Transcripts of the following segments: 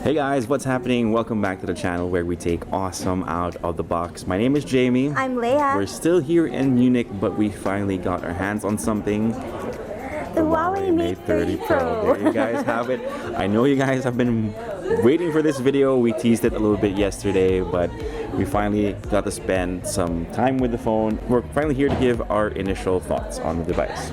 Hey guys, what's happening? Welcome back to the channel where we take awesome out of the box. My name is Jamie. I'm Leia. We're still here in Munich, but we finally got our hands on something. The Huawei Mate 30 Pro. There you guys have it. I know you guys have been waiting for this video. We teased it a little bit yesterday, but we finally got to spend some time with the phone. We're finally here to give our initial thoughts on the device.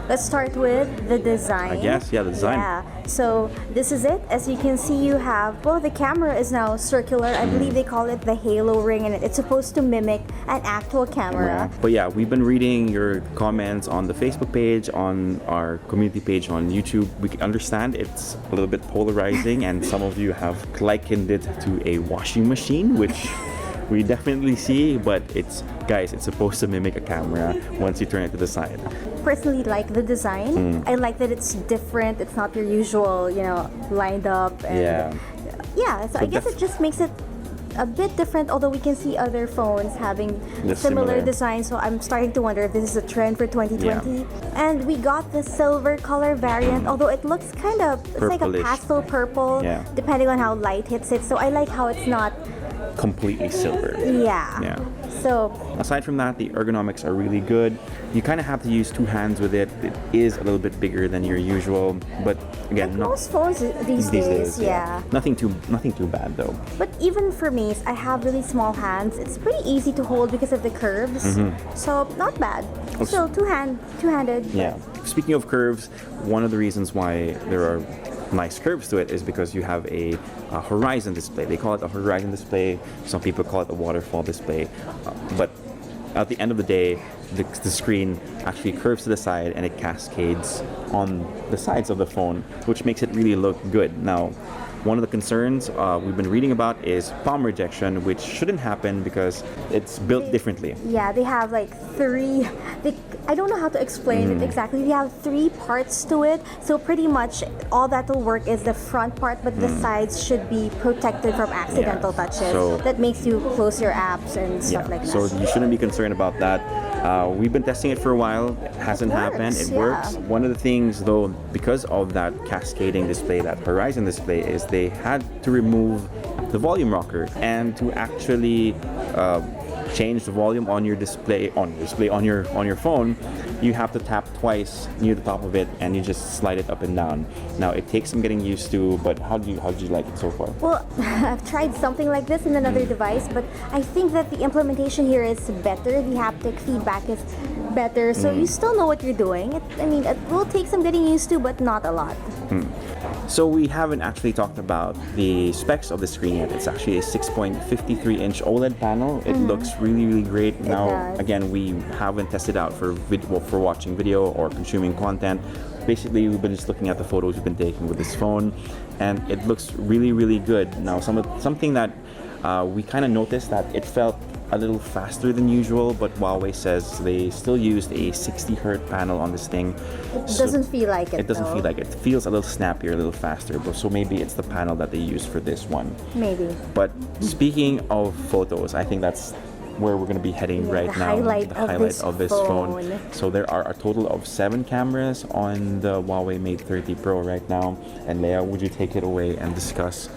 Let's start with the design. I guess, yeah, the design. Yeah, so this is it. As you can see, you have, well, the camera is now circular. I believe they call it the halo ring, and it's supposed to mimic an actual camera. Yeah. But yeah, we've been reading your comments on the Facebook page, on our community page on YouTube. We can understand it's a little bit polarizing, and some of you have likened it to a washing machine, which we definitely see, but it's supposed to mimic a camera once you turn it to the side. Personally, like the design. I like that it's different. It's not your usual, lined up. And so I guess it just makes it a bit different, although we can see other phones having similar design, so I'm starting to wonder if this is a trend for 2020. Yeah. And we got the silver color variant, although it looks kind of, it's like a pastel purple, depending on how light hits it, so I like how it's not completely silver. Yeah. So aside from that, the ergonomics are really good. You kind of have to use two hands with it. It is a little bit bigger than your usual, but again, not most phones these days. Yeah. Nothing too bad though. But even for me, I have really small hands. It's pretty easy to hold because of the curves. So not bad. Still two-handed. Yeah. Speaking of curves, one of the reasons why there are nice curves to it is because you have a horizon display. They call it a horizon display. Some people call it a waterfall display. But at the end of the day, the screen actually curves to the side and it cascades on the sides of the phone, which makes it really look good. Now, one of the concerns we've been reading about is palm rejection, which shouldn't happen because it's built differently. Yeah, they have like I don't know how to explain it exactly. They have three parts to it, so pretty much all that will work is the front part, but the sides should be protected from accidental touches. So that makes you close your apps and stuff like that. So you shouldn't be concerned about that. We've been testing it for a while. It hasn't happened. It works. One of the things though, because of that cascading display, that horizon display, is they had to remove the volume rocker, and to actually change the volume on your display on your phone, you have to tap twice near the top of it, and you just slide it up and down. Now it takes some getting used to, but how did you like it so far? Well, I've tried something like this in another device, but I think that the implementation here is better. The haptic feedback is better, so you still know what you're doing. It will take some getting used to, but not a lot. So we haven't actually talked about the specs of the screen yet. It's actually a 6.53 inch OLED panel. It looks really, really great. Now, again, we haven't tested out for watching video or consuming content. Basically, we've been just looking at the photos we've been taking with this phone, and it looks really, really good. Now, something that we kind of noticed that it felt a little faster than usual, but Huawei says they still used a 60 Hz panel on this thing. It doesn't feel like it. It doesn't feel like it. It feels a little snappier, a little faster. But so maybe it's the panel that they used for this one. Maybe. But speaking of photos, I think that's where we're going to be heading right now. The highlight of this phone. So there are a total of 7 cameras on the Huawei Mate 30 Pro right now. And Leia, would you take it away and discuss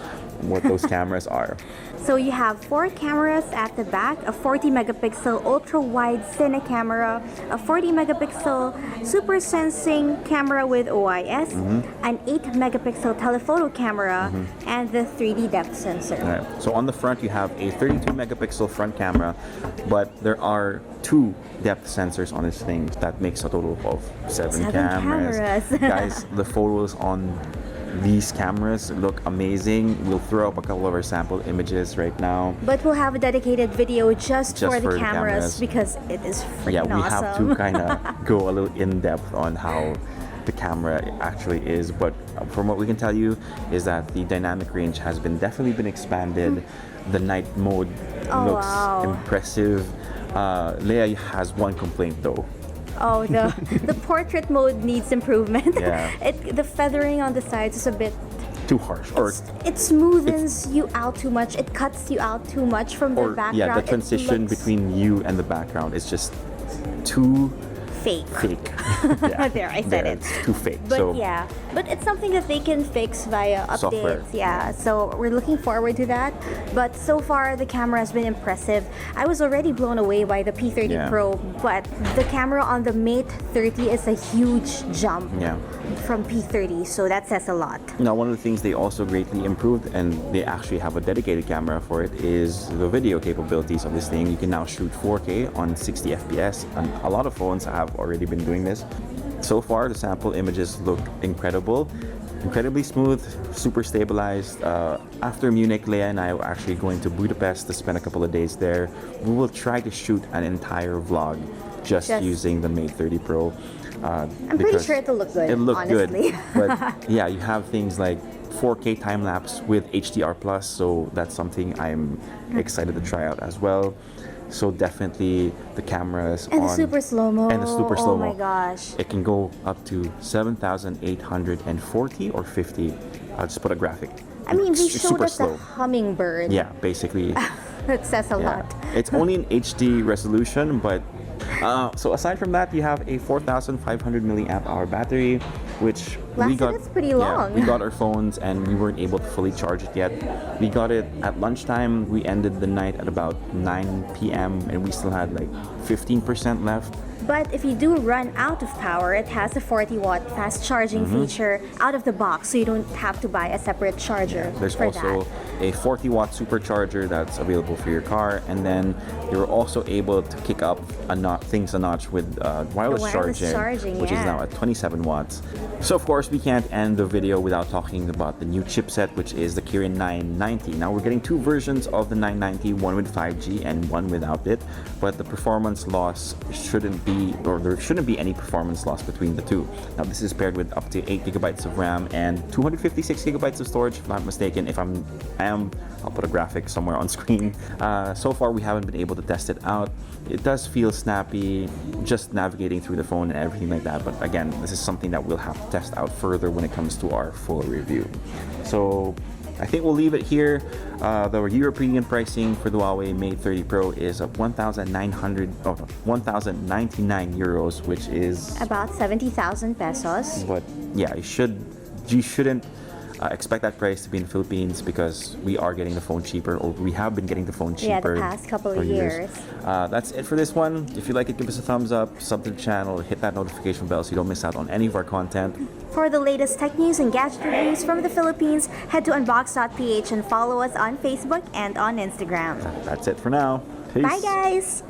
what those cameras are? So you have 4 cameras at the back, a 40 megapixel ultra wide cine camera, a 40 megapixel super sensing camera with OIS, an 8 megapixel telephoto camera, and the 3D depth sensor. Right. So on the front you have a 32 megapixel front camera, but there are 2 depth sensors on this thing. That makes a total of 7 cameras. Guys, the photos on these cameras look amazing. We'll throw up a couple of our sample images right now. But we'll have a dedicated video just for the cameras because it is freaking awesome. Yeah, we have to kind of go a little in depth on how the camera actually is. But from what we can tell you is that the dynamic range has definitely been expanded. The night mode looks impressive. Leia has one complaint though. Oh, the portrait mode needs improvement. Yeah. The feathering on the sides is a bit too harsh, or it smoothens you out too much. It cuts you out too much from the background. Yeah, the transition between you and the background is just too fake. Fake. There, I said it. It's too fake. But so, yeah, but it's something that they can fix via updates. Software. Yeah, so we're looking forward to that. But so far, the camera has been impressive. I was already blown away by the P30 Pro, but the camera on the Mate 30 is a huge jump from P30, so that says a lot. Now, one of the things they also greatly improved, and they actually have a dedicated camera for it, is the video capabilities of this thing. You can now shoot 4K on 60 FPS, and a lot of phones have already been doing this. So far, the sample images look incredible, incredibly smooth, super stabilized. After Munich, Leah and I are actually going to Budapest to spend a couple of days there. We will try to shoot an entire vlog just using the Mate 30 Pro. I'm pretty sure it'll look good. It'll look honestly. good, but yeah, you have things like 4K time lapse with HDR+, so that's something I'm excited to try out as well. So definitely the cameras and the super slow-mo. And the super slow-mo. Oh my gosh. It can go up to 7,840 or 50. I'll just put a graphic. I mean, they showed super us slow. a hummingbird. Yeah, basically. That says a lot. It's only in HD resolution, but so aside from that, you have a 4,500 milliamp hour battery, which It's pretty long. we got our phones and we weren't able to fully charge it yet. We got it at lunchtime. We ended the night at about 9 p.m. and we still had like 15% left. But if you do run out of power, it has a 40-watt fast charging feature out of the box, so you don't have to buy a separate charger. There's also a 40-watt supercharger that's available for your car, and then you're also able to kick up things a notch with wireless charging, which is now at 27 watts. So of course, we can't end the video without talking about the new chipset, which is the Kirin 990. Now we're getting two versions of the 990, one with 5G and one without it, but the performance loss there shouldn't be any performance loss between the two. Now this is paired with up to 8 gigabytes of RAM and 256 gigabytes of storage, if I'm not mistaken. If I'll put a graphic somewhere on screen. So far we haven't been able to test it out. It does feel snappy, just navigating through the phone and everything like that. But again, this is something that we'll have to test out further when it comes to our full review. So I think we'll leave it here. The European pricing for the Huawei Mate 30 Pro is 1,099 euros, which is about 70,000 pesos. But yeah, you shouldn't expect that price to be in the Philippines, because we are getting the phone cheaper, or we have been getting the phone cheaper. The past couple of years. That's it for this one. If you like it, give us a thumbs up, sub to the channel, hit that notification bell so you don't miss out on any of our content. For the latest tech news and gadget reviews from the Philippines, head to unbox.ph and follow us on Facebook and on Instagram. That's it for now. Peace. Bye guys!